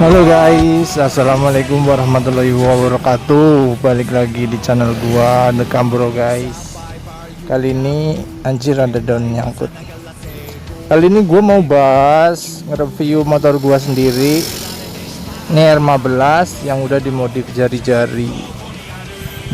Halo guys, assalamualaikum warahmatullahi wabarakatuh. Balik lagi di channel gua The Cambro guys. Kali ini anjir ada daun nyangkut. Kali ini gua mau bahas nge-review motor gua sendiri. Ini R15 yang udah dimodif jari-jari.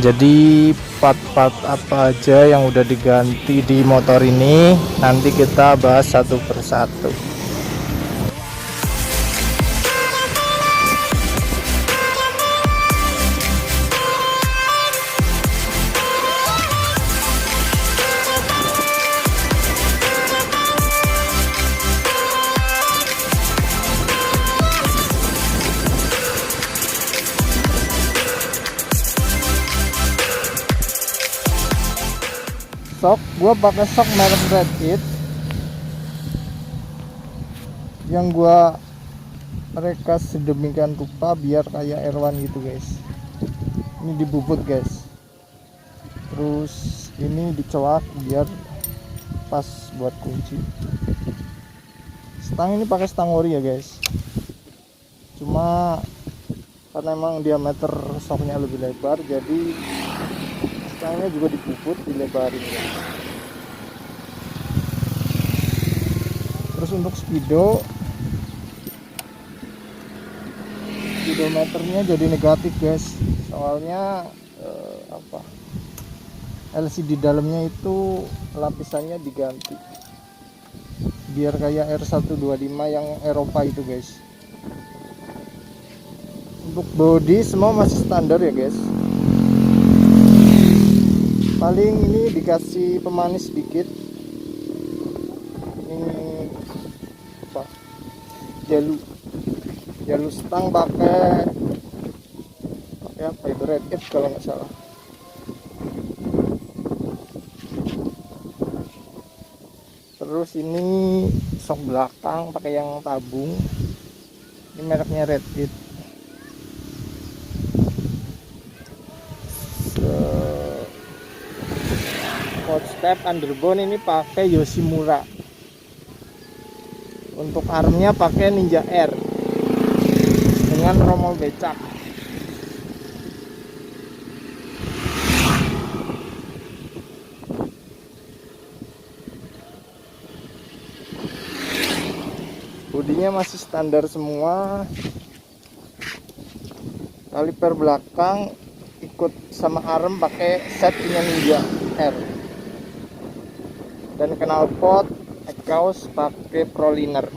Jadi part-part apa aja yang udah diganti di motor ini nanti kita bahas satu persatu. Sok, gua pakai sok merek Red It yang gua mereka sedemikian rupa biar kayak R1 gitu guys. Ini dibubut guys, terus ini dicolak biar pas buat kunci. Stang ini pakai stang ori ya guys, cuma karena emang diameter soknya lebih lebar jadi stangnya juga dibubut dilebarin ya. Terus untuk speedometernya jadi negatif guys, soalnya LCD dalamnya itu lapisannya diganti biar kayak R125 yang Eropa itu guys. Untuk body semua masih standar ya guys, paling ini dikasih pemanis sedikit. Ini apa, jalu stang pakai apa itu, Red It kalau nggak salah. Terus ini sok belakang pakai yang tabung, ini mereknya Red It. Footstep underbone ini pakai Yoshimura. Untuk armnya pakai Ninja R dengan romol becak. Bodinya masih standar semua. Kaliper belakang ikut sama arm pakai set punya Ninja R. Dan knalpot exhaust pakai Proliner.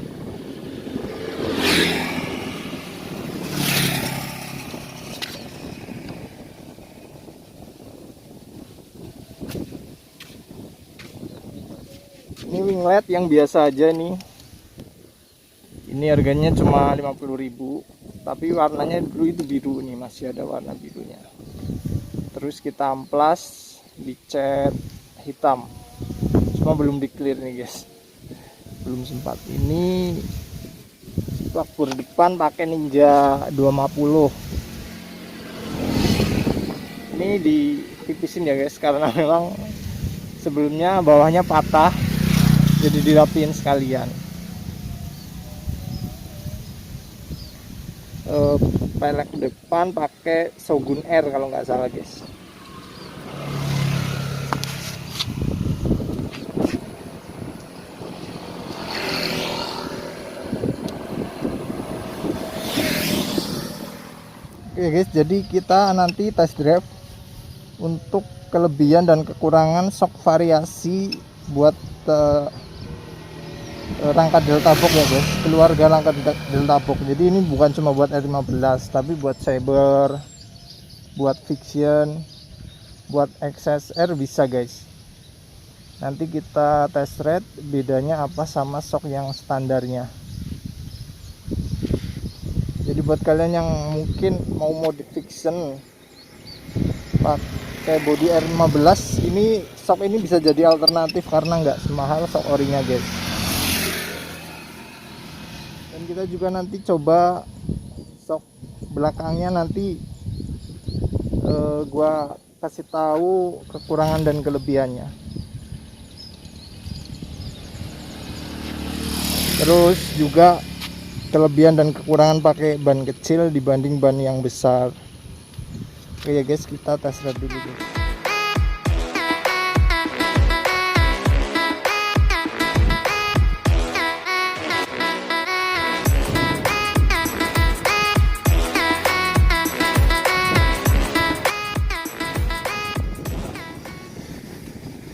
Ini winglet yang biasa aja nih. Ini harganya cuma 50.000, tapi warnanya dulu itu biru nih, masih ada warna birunya. Terus kita amplas dicat hitam, cuma belum di clear nih guys, belum sempat. Ini plakbor depan pakai Ninja 250. Ini ditipisin ya guys, karena memang sebelumnya bawahnya patah, jadi dirapiin sekalian. Pelek depan pakai Shogun R kalau nggak salah guys. Oke guys, jadi kita nanti test drive untuk kelebihan dan kekurangan shock variasi buat rangka delta box ya guys, keluarga rangka delta box. Jadi ini bukan cuma buat R15 tapi buat Saber, buat Fiction, buat XSR bisa guys. Nanti kita test ride bedanya apa sama shock yang standarnya. Jadi buat kalian yang mungkin mau modification pakai body R15, ini shock ini bisa jadi alternatif karena nggak semahal shock orinya guys. Dan kita juga nanti coba shock belakangnya, nanti gua kasih tahu kekurangan dan kelebihannya. Terus juga kelebihan dan kekurangan pakai ban kecil dibanding ban yang besar. Oke ya guys, kita tes ride dulu guys.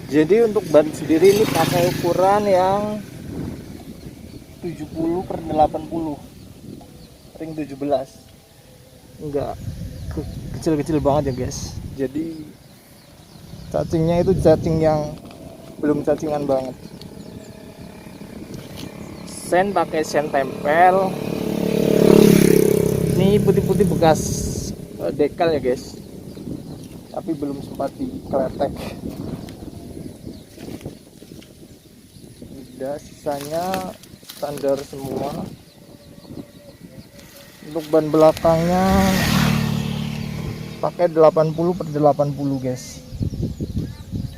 Jadi untuk ban sendiri ini pakai ukuran yang 70/80 ring 17, enggak kecil-kecil banget ya guys. Jadi cacingnya itu cacing yang belum cacingan banget. Sen pakai sen tempel. Ini putih-putih bekas dekal ya guys, tapi belum sempat dikletek. Udah, sisanya standar semua. Untuk ban belakangnya pakai 80/80 guys,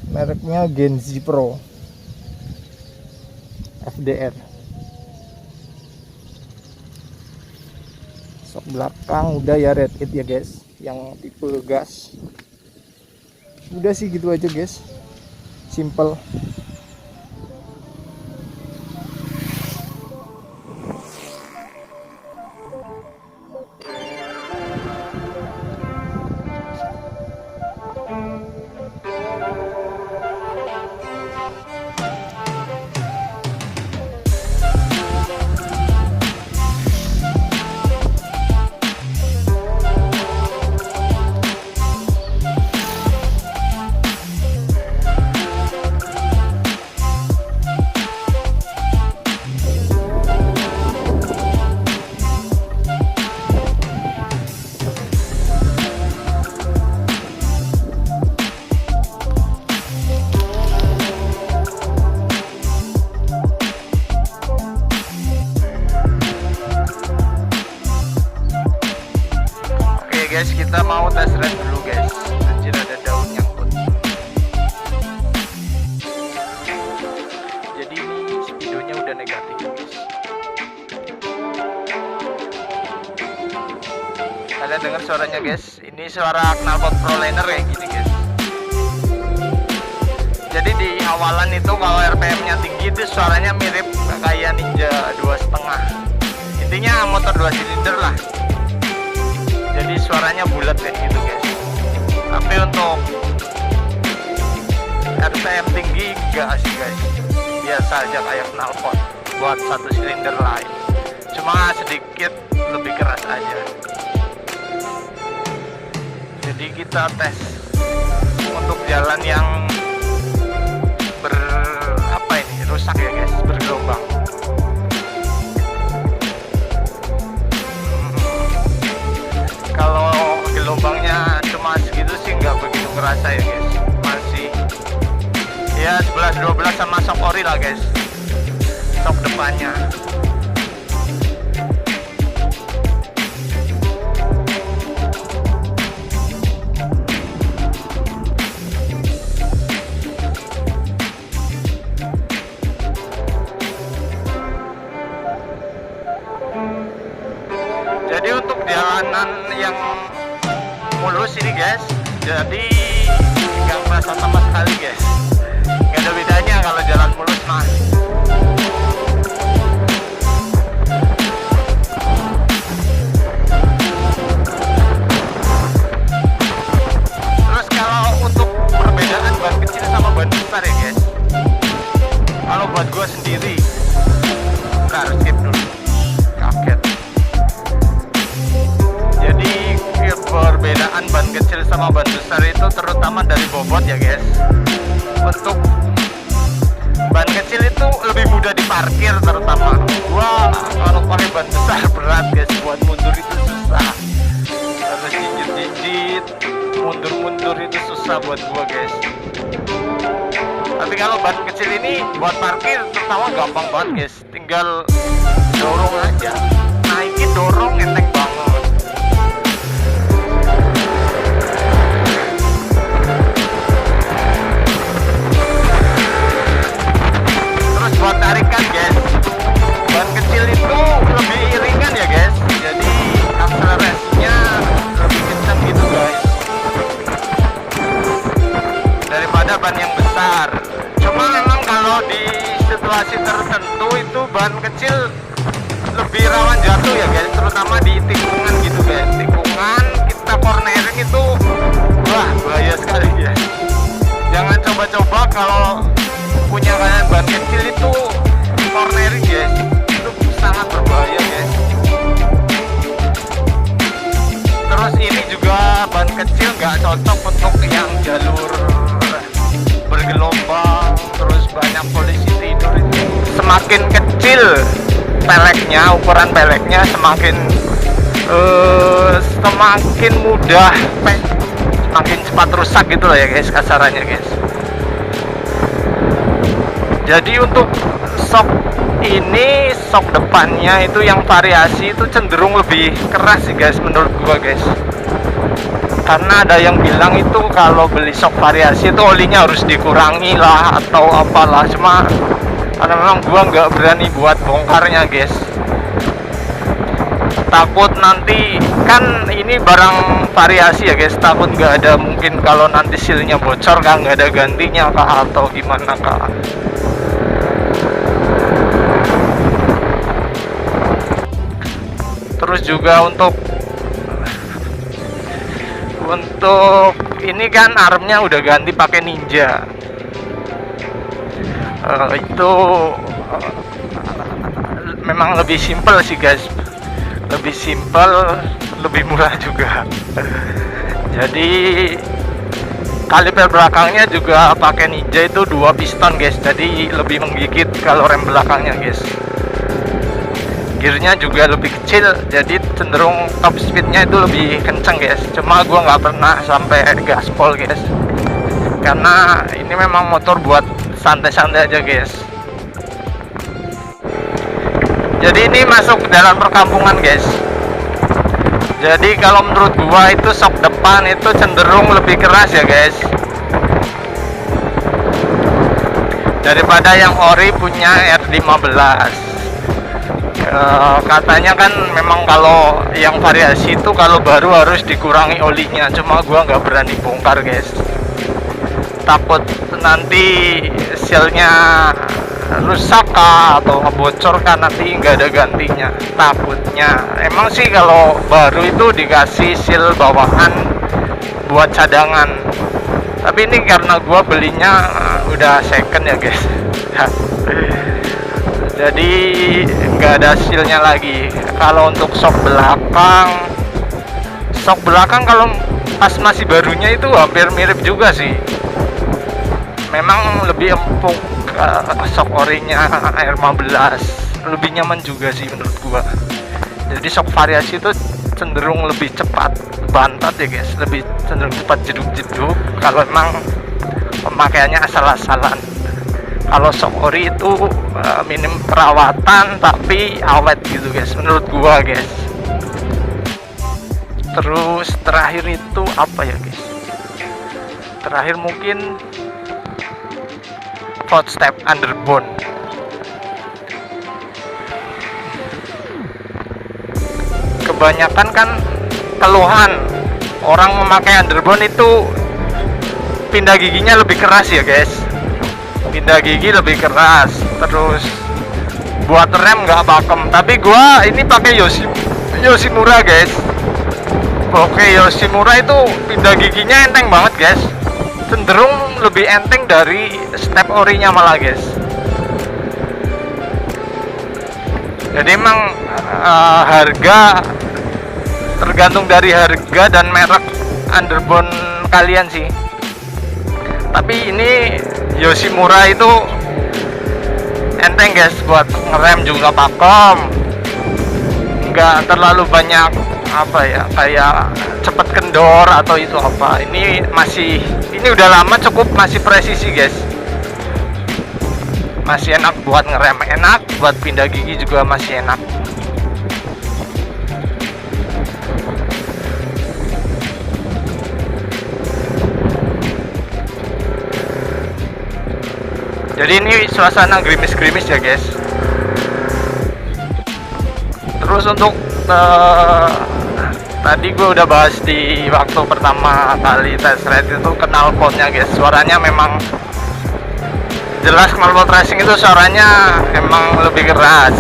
mereknya Genzi Pro FDR. Sok belakang udah ya red it ya guys, yang tipe gas. Udah sih gitu aja guys, simple. Guys, kita mau tes ride dulu guys. Anjir, ada daun nyangkut. Jadi ini speedonya udah negatif guys. Kalian dengar suaranya guys? Ini suara knalpot ProLiner kayak gini guys. Jadi di awalan itu kalau RPM-nya tinggi itu suaranya mirip kayak Ninja 2,5. Intinya motor 2 silinder lah. Jadi suaranya bulat kayak gitu guys. Tapi untuk RPM tinggi enggak sih guys, biasa aja kayak knalpot buat 1 silinder lain, cuma sedikit lebih keras aja. Jadi kita tes untuk jalan yang rusak ya guys, bergelombang. Kalau gelombangnya cuma segitu sih nggak begitu kerasa ya guys, masih ya 11-12 sama sok ori lah guys, sok depannya. Jadi untuk jalanan yang mulus ini guys, jadi nggak merasa sama sekali guys, nggak ada bedanya kalau jalan mulus mah. Terus kalau untuk perbedaan ban kecil sama ban besar ya guys, kalau buat gua sendiri, nggak, harus skip dulu, kaget. Perbedaan ban kecil sama ban besar itu terutama dari bobot ya guys. Untuk ban kecil itu lebih mudah diparkir, terutama gua kalau pakai ban besar berat guys, buat mundur itu susah, harus jinjit-jinjit, mundur-mundur itu susah buat gua guys. Tapi kalau ban kecil ini buat parkir terutama gampang banget guys, tinggal dorong aja, naikin dorong enteng banget. Buat tarikan guys, ban kecil itu lebih iring ada ban yang besar. Cuma memang kalau di situasi tertentu itu ban kecil lebih rawan jatuh ya guys, terutama di tikungan gitu guys. Tikungan kita cornering itu wah bahaya sekali ya. Jangan coba-coba kalau punya kalian ban kecil itu cornering guys, itu sangat berbahaya guys. Terus ini juga ban kecil nggak cocok untuk yang jalur bergelombang, terus banyak polisi tidur itu. Semakin kecil peleknya, ukuran peleknya semakin mudah, semakin cepat rusak gitu lah ya guys, kasarannya guys. Jadi untuk sok ini, sok depannya itu yang variasi itu cenderung lebih keras sih guys menurut gua guys. Karena ada yang bilang itu kalau beli sok variasi itu olinya harus dikurangi lah atau apalah. Cuma karena memang gua nggak berani buat bongkarnya guys, takut nanti, kan ini barang variasi ya guys, takut nggak ada, mungkin kalau nanti sealnya bocor kan nggak ada gantinya kah atau gimana kah. Terus juga untuk ini kan armnya udah ganti pakai Ninja. Itu memang lebih simple sih guys, lebih simple, lebih murah juga. Jadi kaliper belakangnya juga pakai Ninja itu 2 piston guys, jadi lebih menggigit kalau rem belakangnya guys. Gearnya juga lebih kecil, jadi cenderung top speednya itu lebih kenceng guys. Cuma gua nggak pernah sampai gaspol guys, karena ini memang motor buat santai-santai aja guys. Jadi ini masuk ke dalam perkampungan guys. Jadi kalau menurut gua itu sok depan itu cenderung lebih keras ya guys, daripada yang ori punya R15. Katanya kan memang kalau yang variasi itu kalau baru harus dikurangi olinya. Cuma gua nggak berani bongkar guys, takut nanti sealnya rusak kah atau ngebocor kan, nanti nggak ada gantinya takutnya. Emang sih kalau baru itu dikasih seal bawahan buat cadangan, tapi ini karena gua belinya udah second ya guys. Jadi nggak ada sealnya lagi. Kalau untuk sok belakang kalau pas masih barunya itu hampir mirip juga sih. Memang lebih empuk sok orinya R15, lebih nyaman juga sih menurut gua. Jadi sok variasi itu cenderung lebih cepat bantat ya guys, lebih cenderung cepat jeduk-jeduk kalau emang pemakaiannya asal-asalan. Kalau sok ori itu minim perawatan tapi awet gitu guys menurut gua guys. Terus terakhir itu apa ya guys, terakhir mungkin footstep underbone. Kebanyakan kan keluhan orang memakai underbone itu pindah giginya lebih keras ya guys, pindah gigi lebih keras, terus buat rem nggak pakem. Tapi gua ini pakai Yoshimura guys. Oke, Yoshimura itu pindah giginya enteng banget guys, cenderung lebih enteng dari step orinya malah guys. Jadi emang harga tergantung dari harga dan merek underbone kalian sih. Tapi ini Yoshimura itu enteng guys, buat ngerem juga pakem, nggak terlalu banyak apa ya, kayak cepet kendor atau itu apa. Ini udah lama, cukup masih presisi guys, masih enak buat ngerem, enak buat pindah gigi juga masih enak. Jadi ini suasana gerimis-gerimis ya guys. Terus untuk tadi gue udah bahas di waktu pertama kali test ride itu knalpotnya guys, suaranya memang jelas. Knalpot racing itu suaranya emang lebih keras.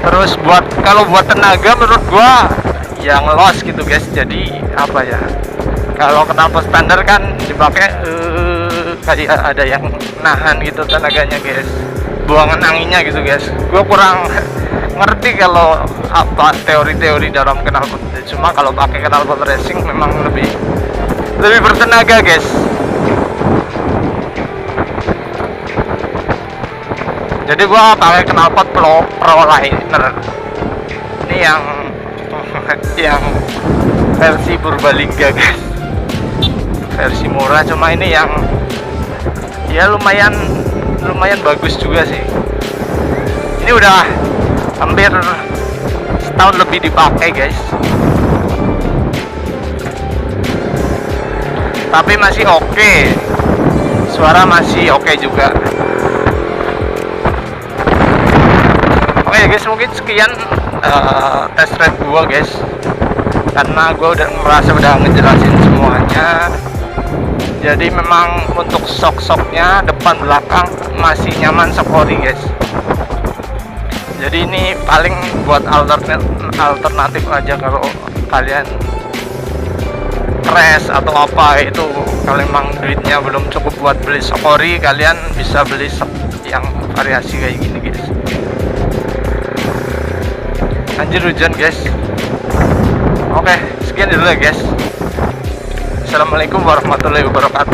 Terus kalau buat tenaga menurut gue yang loss gitu guys. Jadi apa ya, kalau knalpot standar kan dipakai kayak ada yang nahan gitu tenaganya guys, buangan anginnya gitu guys. Gue kurang ngerti kalau apa teori-teori dalam knalpot. Cuma kalau pakai knalpot racing memang lebih bertenaga guys. Jadi gua pakai knalpot ProLiner. Ini yang versi Purbalingga guys. Versi murah, cuma ini yang ya lumayan bagus juga sih. Ini udah hampir setahun lebih dipakai guys, tapi masih oke. Suara masih oke juga. Oke guys, mungkin sekian test ride gua guys, karena gua udah merasa udah ngejelasin semuanya. Jadi memang untuk shock-shocknya depan belakang masih nyaman Sokori guys. Jadi ini paling buat alternatif aja kalau kalian crash atau apa itu. Kalau memang duitnya belum cukup buat beli Sokori, kalian bisa beli yang variasi kayak gini guys. Anjir hujan guys. Oke, sekian dulu ya guys. Assalamualaikum warahmatullahi wabarakatuh.